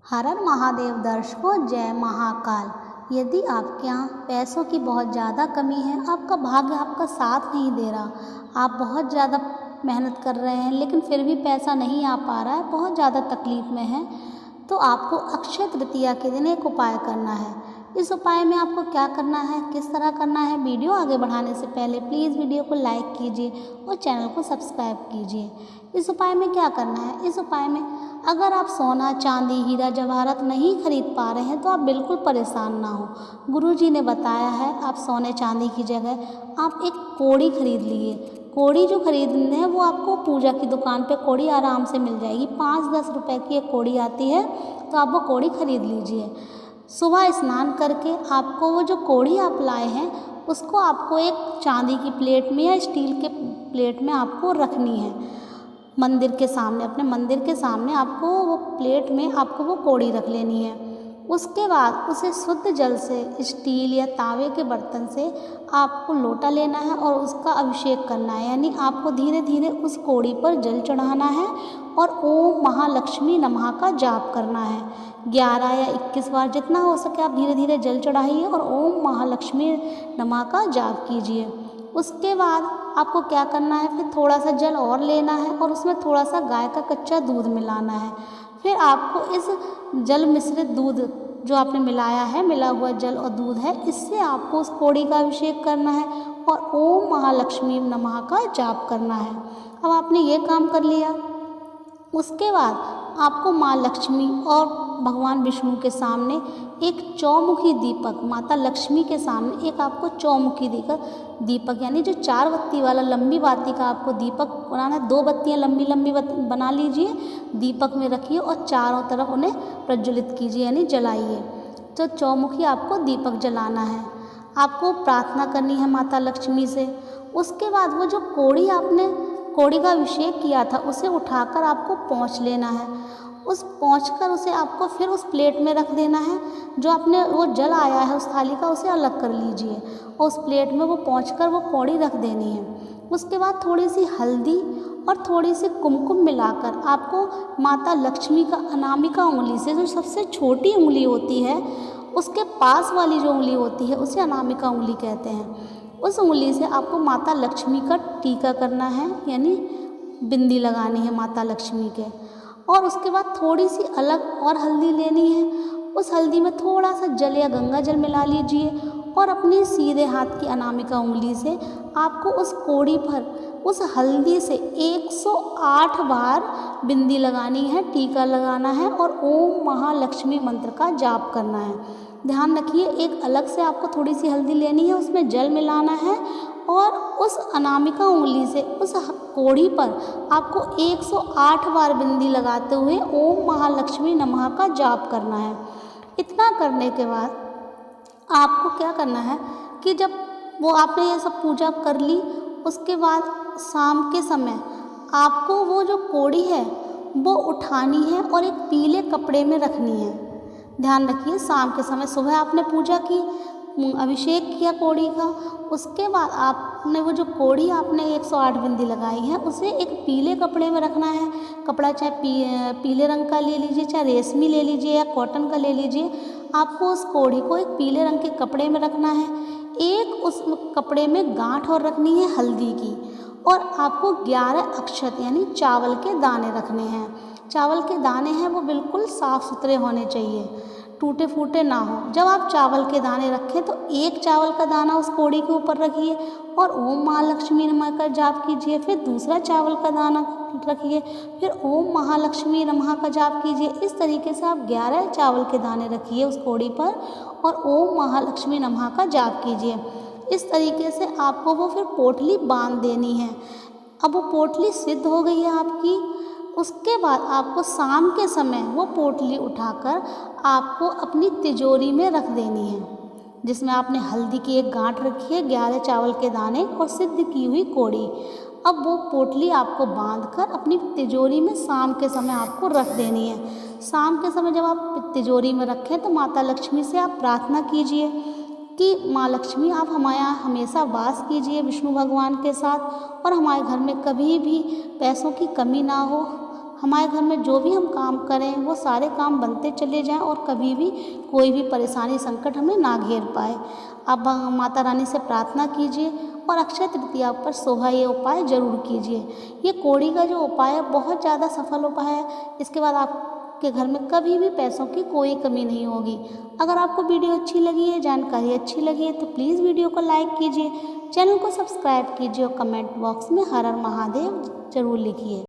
हर हर महादेव दर्शकों, जय महाकाल। यदि आपके यहाँ पैसों की बहुत ज़्यादा कमी है, आपका भाग्य आपका साथ नहीं दे रहा, आप बहुत ज़्यादा मेहनत कर रहे हैं लेकिन फिर भी पैसा नहीं आ पा रहा है, बहुत ज़्यादा तकलीफ़ में है, तो आपको अक्षय तृतीया के दिन एक उपाय करना है। इस उपाय में आपको क्या करना है, किस तरह करना है, वीडियो आगे बढ़ाने से पहले प्लीज़ वीडियो को लाइक कीजिए और चैनल को सब्सक्राइब कीजिए। इस उपाय में क्या करना है, इस उपाय में अगर आप सोना, चांदी, हीरा जवाहरात नहीं खरीद पा रहे हैं तो आप बिल्कुल परेशान ना हो। गुरुजी ने बताया है आप सोने चांदी की जगह आप एक कोड़ी खरीद लिए। कोड़ी जो खरीदने हैं वो आपको पूजा की दुकान पे कोड़ी आराम से मिल जाएगी। 5-10 रुपए की एक कोड़ी आती है, तो आप वो कोड़ी खरीद लीजिए। सुबह स्नान करके आपको वो जो कोड़ी आप लाए हैं उसको आपको एक चांदी की प्लेट में या स्टील के प्लेट में आपको रखनी है। मंदिर के सामने, अपने मंदिर के सामने आपको वो प्लेट में आपको वो कोड़ी रख लेनी है। उसके बाद उसे शुद्ध जल से स्टील या तावे के बर्तन से आपको लोटा लेना है और उसका अभिषेक करना है, यानी आपको धीरे धीरे उस कोड़ी पर जल चढ़ाना है और ओम महालक्ष्मी नमः का जाप करना है। 11 या 21 बार जितना हो सके आप धीरे धीरे जल चढ़ाइए और ओम महालक्ष्मी नमः का जाप कीजिए। उसके बाद आपको क्या करना है, फिर थोड़ा सा जल और लेना है और उसमें थोड़ा सा गाय का कच्चा दूध मिलाना है। फिर आपको इस जल मिश्रित दूध जो आपने मिलाया है, मिला हुआ जल और दूध है, इससे आपको उस कोड़ी का अभिषेक करना है और ओम महालक्ष्मी नमः का जाप करना है। अब आपने ये काम कर लिया, उसके बाद आपको माँ लक्ष्मी और भगवान विष्णु के सामने एक चौमुखी दीपक, माता लक्ष्मी के सामने एक आपको चौमुखी दीपक यानी जो 4 बत्ती वाला लंबी बाती का आपको दीपक बनाना है। 2 बत्तियाँ लंबी लंबी बना लीजिए, दीपक में रखिए और चारों तरफ उन्हें प्रज्वलित कीजिए यानी जलाइए। तो चौमुखी आपको दीपक जलाना है। आपको प्रार्थना करनी है माता लक्ष्मी से। उसके बाद वो जो कोड़ी का अभिषेक किया था उसे उठाकर आपको पोंछ लेना है। उस पोंछकर उसे आपको फिर उस प्लेट में रख देना है। जो आपने वो जल आया है उस थाली का उसे अलग कर लीजिए और उस प्लेट में वो पोंछकर वो कोड़ी रख देनी है। उसके बाद थोड़ी सी हल्दी और थोड़ी सी कुमकुम मिलाकर आपको माता लक्ष्मी का अनामिका उंगली से, जो सबसे छोटी उंगली होती है उसके पास वाली जो उंगली होती है उसे अनामिका उंगली कहते हैं, उस उंगली से आपको माता लक्ष्मी का टीका करना है, यानी बिंदी लगानी है माता लक्ष्मी के। और उसके बाद थोड़ी सी अलग और हल्दी लेनी है। उस हल्दी में थोड़ा सा जल या गंगा जल मिला लीजिए और अपनी सीधे हाथ की अनामिका उंगली से आपको उस कोड़ी पर उस हल्दी से 108 बार बिंदी लगानी है, टीका लगाना है और ओम महालक्ष्मी मंत्र का जाप करना है। ध्यान रखिए, एक अलग से आपको थोड़ी सी हल्दी लेनी है, उसमें जल मिलाना है और उस अनामिका उंगली से उस कोड़ी पर आपको 108 बार बिंदी लगाते हुए ओम महालक्ष्मी नमः का जाप करना है। इतना करने के बाद आपको क्या करना है कि जब वो आपने ये सब पूजा कर ली, उसके बाद शाम के समय आपको वो जो कोड़ी है वो उठानी है और एक पीले कपड़े में रखनी है। ध्यान रखिए, शाम के समय, सुबह आपने पूजा की, अभिषेक किया कोड़ी का, उसके बाद आपने वो जो कोड़ी आपने 108 बिंदी लगाई है उसे एक पीले कपड़े में रखना है। कपड़ा चाहे पीले रंग का ले लीजिए, चाहे रेशमी ले लीजिए या कॉटन का ले लीजिए। आपको उस कोड़ी को एक पीले रंग के कपड़े में रखना है। एक उस कपड़े में गांठ और रखनी है हल्दी की और आपको 11 अक्षत यानी चावल के दाने रखने हैं। चावल के दाने हैं वो बिल्कुल साफ़ सुथरे होने चाहिए, टूटे फूटे ना हो। जब आप चावल के दाने रखें तो एक चावल का दाना उस कोड़ी के ऊपर रखिए और ओम महालक्ष्मी नमः का जाप कीजिए। फिर दूसरा चावल का दाना रखिए, फिर ओम महालक्ष्मी नमः का जाप कीजिए। इस तरीके से आप 11 चावल के दाने रखिए उस कोड़ी पर और ओम महालक्ष्मी नमः का जाप कीजिए। इस तरीके से आपको वो फिर पोटली बांध देनी है। अब वो पोटली सिद्ध हो गई है आपकी। उसके बाद आपको शाम के समय वो पोटली उठाकर आपको अपनी तिजोरी में रख देनी है, जिसमें आपने हल्दी की एक गांठ रखी है, 11 चावल के दाने और सिद्ध की हुई कोड़ी। अब वो पोटली आपको बांधकर अपनी तिजोरी में शाम के समय आपको रख देनी है। शाम के समय जब आप तिजोरी में रखें तो माता लक्ष्मी से आप प्रार्थना कीजिए कि माँ लक्ष्मी आप हमारे यहाँ हमेशा वास कीजिए विष्णु भगवान के साथ और हमारे घर में कभी भी पैसों की कमी ना हो। हमारे घर में जो भी हम काम करें वो सारे काम बनते चले जाएं और कभी भी कोई भी परेशानी संकट हमें ना घेर पाए। आप माता रानी से प्रार्थना कीजिए और अक्षय तृतीया पर सुबह ये उपाय ज़रूर कीजिए। ये कोड़ी का जो उपाय है बहुत ज़्यादा सफल उपाय है। इसके बाद आपके घर में कभी भी पैसों की कोई कमी नहीं होगी। अगर आपको वीडियो अच्छी लगी है, जानकारी अच्छी लगी है तो प्लीज़ वीडियो को लाइक कीजिए, चैनल को सब्सक्राइब कीजिए और कमेंट बॉक्स में हर हर महादेव जरूर लिखिए।